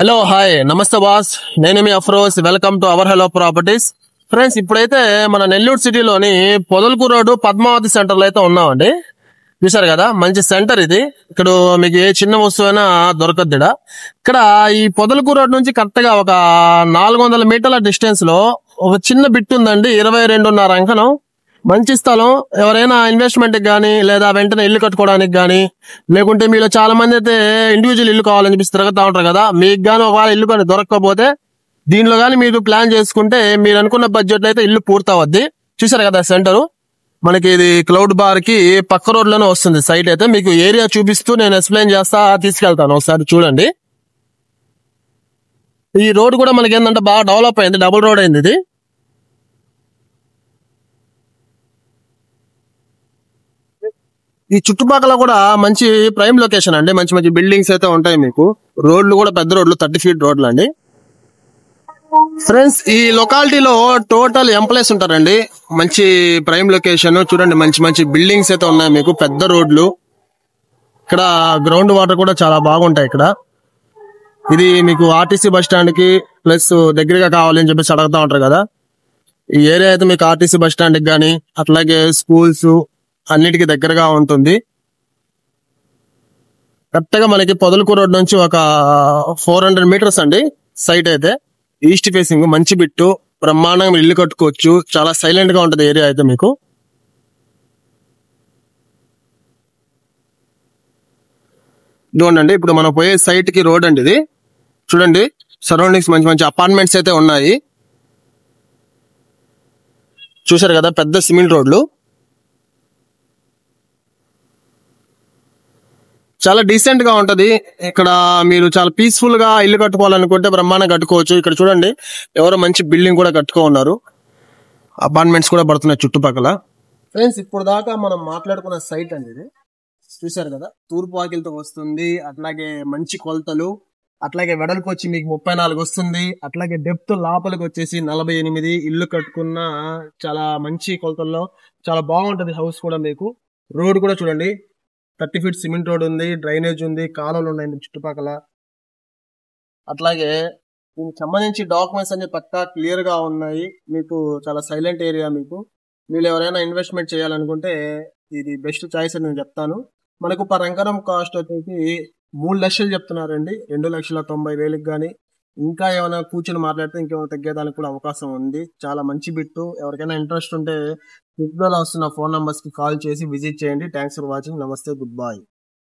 Hello hi నమస్తే boss. నేను మీ Afroz. Welcome to our hello properties. Friends, ఇప్పుడైతే మన నెల్లూరు సిటీలోని పొదలకూరు రోడ్డు పద్మావతి సెంటర్ లో అయితే ఉన్నామండి. చూసారు కదా, మంచి సెంటర్ ఇది. ఇక్కడ మీకు ఏ చిన్న వస్తువైనా దొరకద్దు. ఇక్కడ ఈ పొదలకూరు రోడ్ నుంచి కరెక్ట్ గా ఒక 400 మీటర్ల డిస్టెన్స్ లో ఒక చిన్న బిట్ ఉందండి. 22.5 అంకణం మంచి స్థలం. ఎవరైనా ఇన్వెస్ట్మెంట్ కానీ లేదా వెంటనే ఇల్లు కట్టుకోవడానికి కానీ, లేకుంటే మీలో చాలా మంది అయితే ఇండివిజువల్ ఇల్లు కావాలని చెప్పి తిరుగుతూ ఉంటారు కదా, మీకు కానీ ఒకవేళ ఇల్లు కానీ దొరకకపోతే దీనిలో కానీ మీరు ప్లాన్ చేసుకుంటే మీరు అనుకున్న బడ్జెట్ లో అయితే ఇల్లు పూర్తవద్ది. చూసారు కదా సెంటర్, మనకి ఇది క్లౌడ్ బార్ కి పక్క రోడ్ లోనే వస్తుంది. సైట్ అయితే మీకు ఏరియా చూపిస్తూ నేను ఎక్స్ప్లెయిన్ చేస్తా తీసుకెళ్తాను. ఒకసారి చూడండి. ఈ రోడ్ కూడా మనకి ఏంటంటే బాగా డెవలప్ అయింది, డబుల్ రోడ్ అయింది ఇది. ఈ చుట్టుపక్కల కూడా మంచి ప్రైమ్ లొకేషన్ అండి. మంచి మంచి బిల్డింగ్స్ అయితే ఉంటాయి మీకు. రోడ్లు కూడా పెద్ద రోడ్లు, 30 ఫీట్ రోడ్లు అండి. ఫ్రెండ్స్, ఈ లొకాలిటీలో టోటల్ ఎంప్లాయీస్ ఉంటారండి. మంచి ప్రైమ్ లొకేషన్ చూడండి. మంచి మంచి బిల్డింగ్స్ అయితే ఉన్నాయి మీకు, పెద్ద రోడ్లు. ఇక్కడ గ్రౌండ్ వాటర్ కూడా చాలా బాగుంటాయి ఇక్కడ. ఇది మీకు ఆర్టీసీ బస్ స్టాండ్ కి ప్లస్ దగ్గరగా కావాలని చెప్పేసి అడుగుతా ఉంటారు కదా. ఈ ఏరియా అయితే మీకు ఆర్టీసీ బస్ స్టాండ్ కి కానీ అట్లాగే స్కూల్స్ అన్నిటికీ దగ్గరగా ఉంటుంది. కరెక్ట్ గా మనకి పొదలకూరు రోడ్ నుంచి ఒక 400 మీటర్స్ అండి సైట్ అయితే. ఈస్ట్ ఫేసింగ్ మంచి బిట్టు, బ్రహ్మాండంగా ఇల్లు కట్టుకోవచ్చు. చాలా సైలెంట్ గా ఉంటది ఏరియా అయితే మీకు. చూడండి, ఇప్పుడు మనం పోయే సైట్ కి రోడ్ అండి ఇది. చూడండి, సరౌండింగ్స్ మంచి మంచి అపార్ట్మెంట్స్ అయితే ఉన్నాయి. చూసారు కదా, పెద్ద సిమెంట్ రోడ్లు. చాలా డీసెంట్ గా ఉంటది ఇక్కడ. మీరు చాలా పీస్ఫుల్ గా ఇల్లు కట్టుకోవాలనుకుంటే బ్రహ్మాండంగా కట్టుకోవచ్చు. ఇక్కడ చూడండి, ఎవరో మంచి బిల్డింగ్ కూడా కట్టుకో ఉన్నారు. అపార్ట్మెంట్స్ కూడా పడుతున్నాయి చుట్టుపక్కల. ఫ్రెండ్స్, ఇప్పుడు దాకా మనం మాట్లాడుకున్న సైట్ అండి ఇది. చూసారు కదా, తూర్పు వాకిలతో వస్తుంది. అట్లాగే మంచి కొలతలు, అట్లాగే వెడల్పు వచ్చి మీకు 34 వస్తుంది. అట్లాగే డెప్త్ లోపలికి వచ్చేసి 48. ఇల్లు కట్టుకున్న చాలా మంచి కొలతల్లో చాలా బాగుంటది హౌస్ కూడా మీకు. రోడ్ కూడా చూడండి, 30 ఫీట్ సిమెంట్ రోడ్ ఉంది, డ్రైనేజ్ ఉంది, కాలువలు ఉన్నాయి చుట్టుపక్కల. అట్లాగే దీనికి సంబంధించి డాక్యుమెంట్స్ అన్ని పక్కా క్లియర్ గా ఉన్నాయి మీకు. చాలా సైలెంట్ ఏరియా మీకు. మీరు ఎవరైనా ఇన్వెస్ట్మెంట్ చేయాలనుకుంటే ఇది బెస్ట్ చాయిస్ అని నేను చెప్తాను. మనకు పర్ ఎకరం కాస్ట్ వచ్చేసి 3 లక్షలు చెప్తున్నారండి. 2,90,000 కానీ. ఇంకా ఏమైనా కూర్చొని మాట్లాడితే ఇంకేమైనా తగ్గేదానికి కూడా అవకాశం ఉంది. చాలా మంచి బిట్టు. ఎవరికైనా ఇంట్రెస్ట్ ఉంటే డిస్ప్లేలో వస్తున్న ఫోన్ నంబర్స్ కి కాల్ చేసి విజిట్ చేయండి. Thanks for watching. నమస్తే, గుడ్ బై.